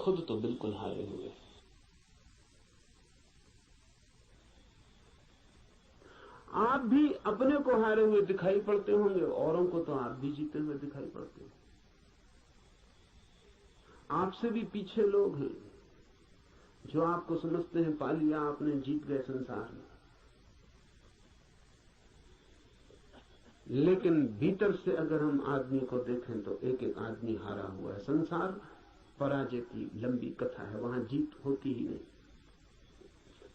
खुद तो बिल्कुल हारे हुए। आप भी अपने को हारे हुए दिखाई पड़ते होंगे, औरों को तो आप भी जीते हुए दिखाई पड़ते हैं। आपसे भी पीछे लोग हैं जो आपको समझते हैं पा लिया आपने, जीत गए संसार में। लेकिन भीतर से अगर हम आदमी को देखें तो एक एक आदमी हारा हुआ है। संसार पराजय की लंबी कथा है, वहां जीत होती ही नहीं,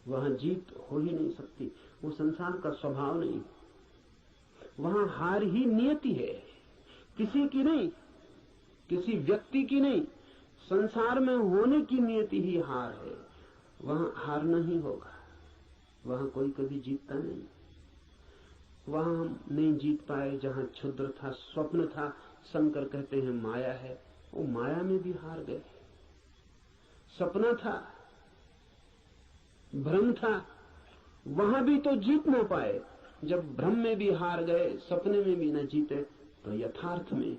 वहां जीत हो ही नहीं सकती, वो संसार का स्वभाव नहीं। वहां हार ही नियति है, किसी की नहीं, किसी व्यक्ति की नहीं, संसार में होने की नियति ही हार है। वहां हारना ही होगा, वहां कोई कभी जीतता नहीं। वहां हम नहीं जीत पाए जहां क्षुद्र था, स्वप्न था, शंकर कहते हैं माया है, वो माया में भी हार गए। सपना था, भ्रम था, वहां भी तो जीत ना पाए। जब भ्रम में भी हार गए, सपने में भी न जीते, तो यथार्थ में,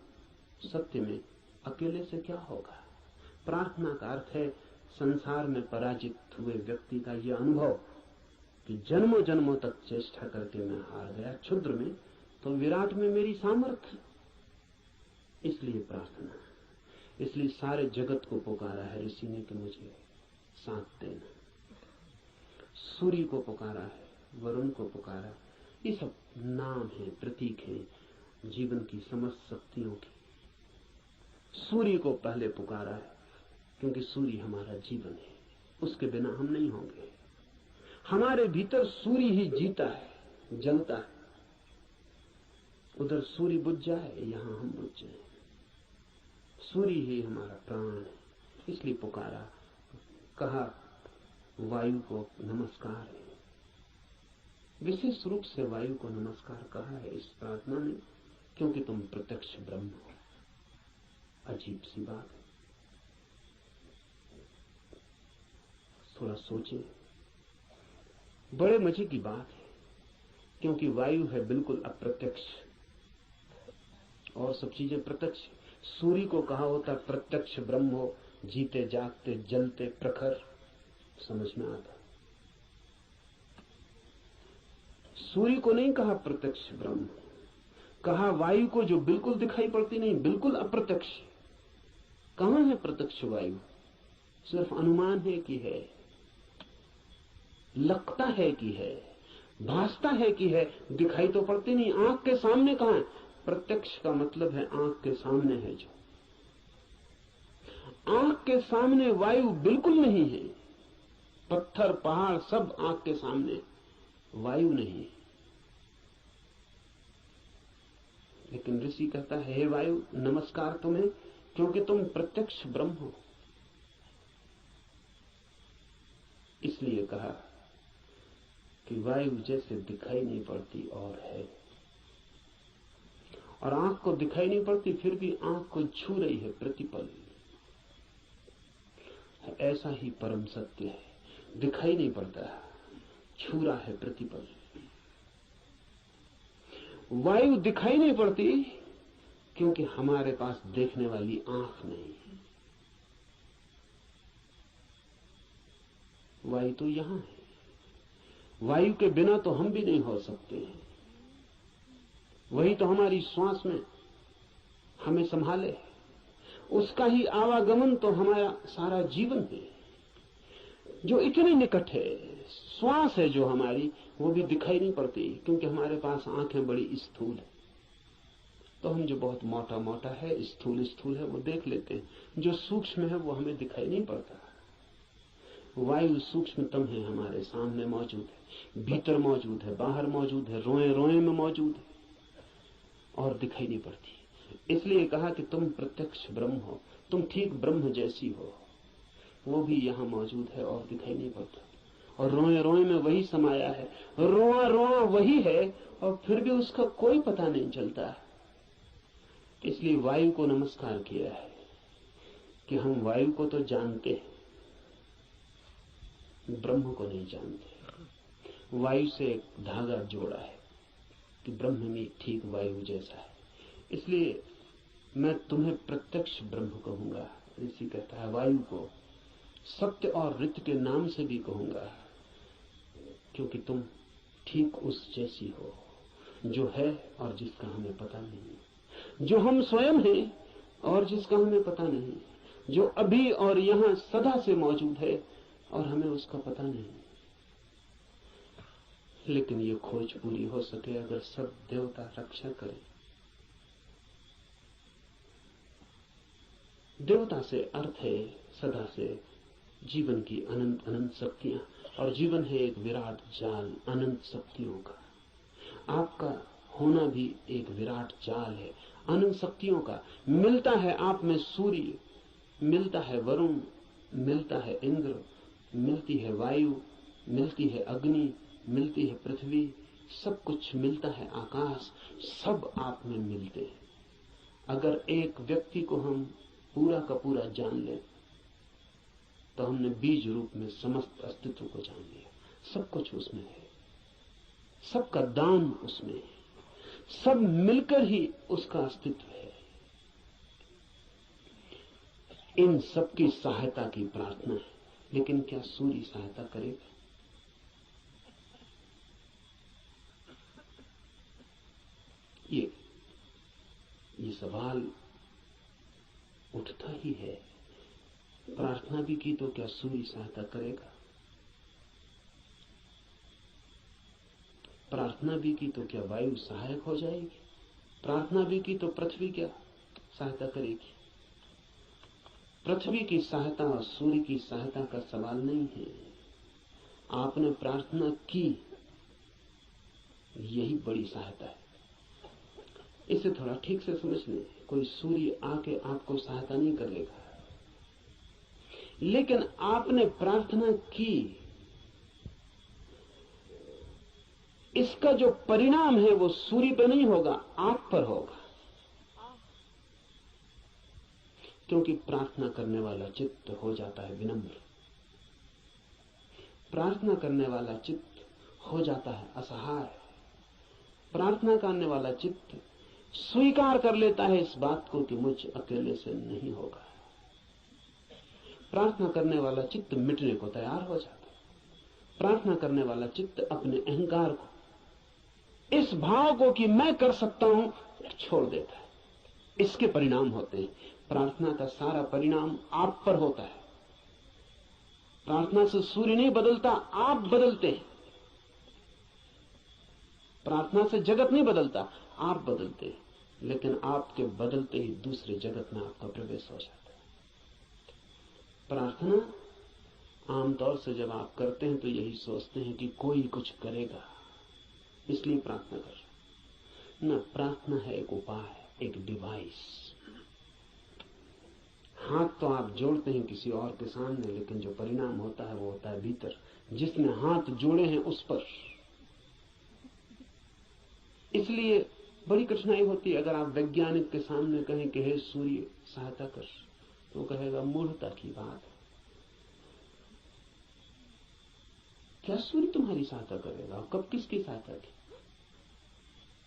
सत्य में अकेले से क्या होगा। प्रार्थना का अर्थ है संसार में पराजित हुए व्यक्ति का यह अनुभव कि जन्मों जन्मों तक चेष्टा करके मैं हार गया क्षुद्र में, तो विराट में मेरी सामर्थ्य। इसलिए प्रार्थना, इसलिए सारे जगत को पुकारा है ऋषि ने कि मुझे साथ देना। सूर्य को पुकारा है, वरुण को पुकारा, ये सब नाम है, प्रतीक है जीवन की समस्त शक्तियों की। सूर्य को पहले पुकारा है क्योंकि सूर्य हमारा जीवन है, उसके बिना हम नहीं होंगे। हमारे भीतर सूर्य ही जीता है, जलता है। उधर सूर्य बुझ जाए, यहां हम बुझ जाए। सूर्य ही हमारा प्राण है, इसलिए पुकारा। कहा वायु को नमस्कार है, विशेष रूप से वायु को नमस्कार कहा है इस प्रार्थना में, क्योंकि तुम प्रत्यक्ष ब्रह्म हो। अजीब सी बात है, थोड़ा सोचे, बड़े मजे की बात है, क्योंकि वायु है बिल्कुल अप्रत्यक्ष और सब चीजें प्रत्यक्ष। सूर्य को कहा होता प्रत्यक्ष ब्रह्म हो, जीते जागते जलते प्रखर, समझ में आता। सूर्य को नहीं कहा प्रत्यक्ष ब्रह्म, कहा वायु को जो बिल्कुल दिखाई पड़ती नहीं, बिल्कुल अप्रत्यक्ष। कहां है प्रत्यक्ष वायु? सिर्फ अनुमान है कि है, लगता है कि है, भासता है कि है, दिखाई तो पड़ती नहीं। आंख के सामने कहां है? प्रत्यक्ष का मतलब है आंख के सामने है। जो आंख के सामने वायु बिल्कुल नहीं है, पत्थर पहाड़ सब आंख के सामने, वायु नहीं। लेकिन ऋषि कहता है हे वायु नमस्कार तुम्हें, क्योंकि तुम प्रत्यक्ष ब्रह्म हो। इसलिए कहा कि वायु जैसे दिखाई नहीं पड़ती और है, और आंख को दिखाई नहीं पड़ती फिर भी आंख को छू रही है प्रतिपल। ऐसा ही परम सत्य है, दिखाई नहीं पड़ता, छू रहा है प्रतिपल। वायु दिखाई नहीं पड़ती क्योंकि हमारे पास देखने वाली आंख नहीं है। वायु तो यहां है, वायु के बिना तो हम भी नहीं हो सकते हैं। वही तो हमारी श्वास में हमें संभाले, उसका ही आवागमन तो हमारा सारा जीवन है, जो इतने निकट है। श्वास है जो हमारी, वो भी दिखाई नहीं पड़ती क्योंकि हमारे पास आंखें बड़ी स्थूल है। तो हम जो बहुत मोटा मोटा है, स्थूल स्थूल है, वो देख लेते हैं, जो सूक्ष्म है वो हमें दिखाई नहीं पड़ता। वायु सूक्ष्मतम है, हमारे सामने मौजूद है, भीतर मौजूद है, बाहर मौजूद है, रोए रोए में मौजूद है और दिखाई नहीं पड़ती। इसलिए कहा कि तुम प्रत्यक्ष ब्रह्म हो, तुम ठीक ब्रह्म जैसी हो, वो भी यहां मौजूद है और दिखाई नहीं पड़ता। और रोए रोए में वही समाया है, रोआ रोआ वही है और फिर भी उसका कोई पता नहीं चलता। इसलिए वायु को नमस्कार किया है कि हम वायु को तो जानते हैं, ब्रह्म को नहीं जानते। वायु से एक धागा जोड़ा है कि ब्रह्म भी ठीक वायु जैसा है। इसलिए मैं तुम्हें प्रत्यक्ष ब्रह्म कहूंगा। ऋषि कहता है वायु को सत्य और रित के नाम से भी कहूंगा, क्योंकि तुम ठीक उस जैसी हो जो है और जिसका हमें पता नहीं, जो हम स्वयं हैं और जिसका हमें पता नहीं, जो अभी और यहां सदा से मौजूद है और हमें उसका पता नहीं। लेकिन ये खोज पूरी हो सके अगर सब देवता रक्षा करें। देवता से अर्थ है सदा से जीवन की अनंत अनंत शक्तियां, और जीवन है एक विराट जाल अनंत शक्तियों का। आपका होना भी एक विराट जाल है अनंत शक्तियों का। मिलता है आप में सूर्य, मिलता है वरुण, मिलता है इंद्र, मिलती है वायु, मिलती है अग्नि, मिलती है पृथ्वी, सब कुछ मिलता है आकाश, सब आप में मिलते हैं। अगर एक व्यक्ति को हम पूरा का पूरा जान ले तो हमने बीज रूप में समस्त अस्तित्व को जान लिया। सब कुछ उसमें है, सबका दान उसमें है, सब मिलकर ही उसका अस्तित्व है। इन सब की सहायता की प्रार्थना है, लेकिन क्या सूर्य सहायता करेगा? ये सवाल उठता ही है। प्रार्थना भी की तो क्या सूर्य सहायता करेगा? प्रार्थना भी की तो क्या वायु सहायक हो जाएगी? प्रार्थना भी की तो पृथ्वी क्या सहायता करेगी? पृथ्वी की सहायता और सूर्य की सहायता का सवाल नहीं है। आपने प्रार्थना की, यही बड़ी सहायता है। इसे थोड़ा ठीक से समझ लें। कोई सूर्य आके आपको सहायता नहीं करेगा, लेकिन आपने प्रार्थना की, इसका जो परिणाम है वो सूर्य पर नहीं होगा, आप पर होगा। क्योंकि प्रार्थना करने वाला चित्त हो जाता है विनम्र, प्रार्थना करने वाला चित्त हो जाता है असहाय, प्रार्थना करने वाला चित्त स्वीकार कर लेता है इस बात को कि मुझ अकेले से नहीं होगा। प्रार्थना करने वाला चित्त मिटने को तैयार हो जाता है। प्रार्थना करने वाला चित्त अपने अहंकार को, इस भाव को कि मैं कर सकता हूं, छोड़ देता है। इसके परिणाम होते हैं। प्रार्थना का सारा परिणाम आप पर होता है। प्रार्थना से सूर्य नहीं बदलता, आप बदलते हैं। प्रार्थना से जगत नहीं बदलता, आप बदलते हैं। लेकिन आपके बदलते ही दूसरे जगत में आपका प्रवेश हो जाता है। प्रार्थना आमतौर से जब आप करते हैं तो यही सोचते हैं कि कोई कुछ करेगा, इसलिए प्रार्थना कर। न, प्रार्थना है एक उपाय, एक डिवाइस। हाथ तो आप जोड़ते हैं किसी और के सामने, लेकिन जो परिणाम होता है वो होता है भीतर, जिसने हाथ जोड़े हैं उस पर। इसलिए बड़ी कठिनाई होती है अगर आप वैज्ञानिक के सामने कहें कि हे सूर्य सहायता कर, तो कहेगा मूढ़ता की बात है। क्या सूर्य तुम्हारी सहायता करेगा? कब किसकी सहायता की?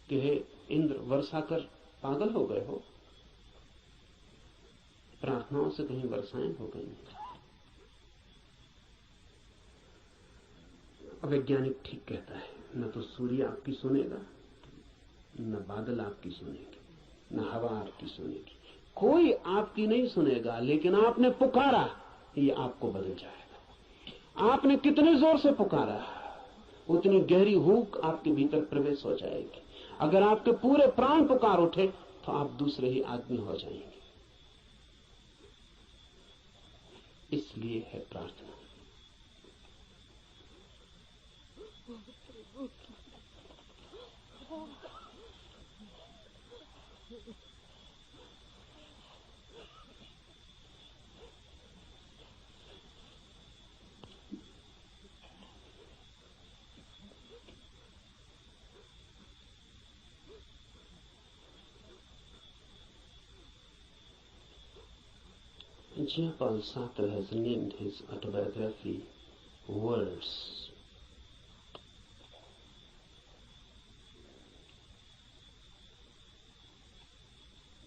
कि हे इंद्र वर्षा कर, पागल हो गए हो? प्रार्थनाओं से कहीं वर्षाएं हो गई? वैज्ञानिक ठीक कहता है, न तो सूर्य आपकी सुनेगा, न बादल आपकी सुनेगी, न हवा आपकी सुनेगी, कोई आपकी नहीं सुनेगा। लेकिन आपने पुकारा, ये आपको बदल जाएगा। आपने कितने जोर से पुकारा, उतनी गहरी हूक आपके भीतर प्रवेश हो जाएगी। अगर आपके पूरे प्राण पुकार उठे तो आप दूसरे ही आदमी हो जाएंगे। इसलिए है प्रार्थना। Jean-Paul Sartre has named his autobiography Words.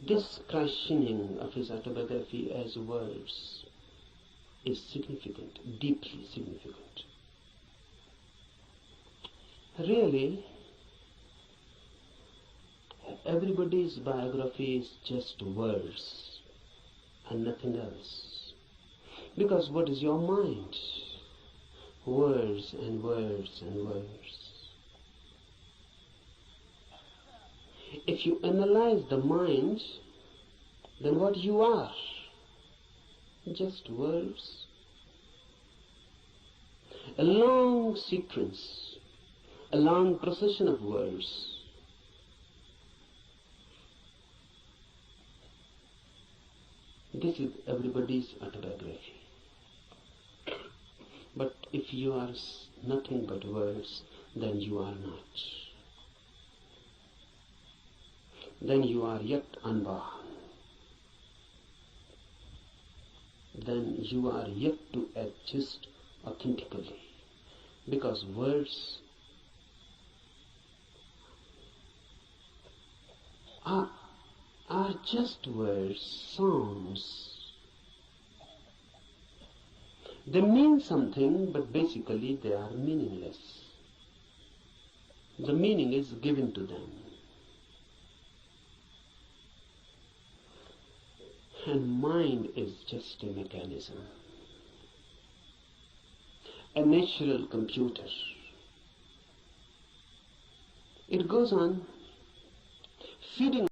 This christening of his autobiography as Words is significant, deeply significant. Really, everybody's biography is just words and nothing else. Because what is your mind? Words and words and words. If you analyze the mind, then what you are? Just words. A long sequence, a long procession of words. This is everybody's autobiography. But if you are nothing but words, then you are not. Then you are yet unborn. Then you are yet to exist authentically. Because words are just words, sounds. They mean something, but basically they are meaningless. The meaning is given to them. And mind is just a mechanism, a natural computer. It goes on feeding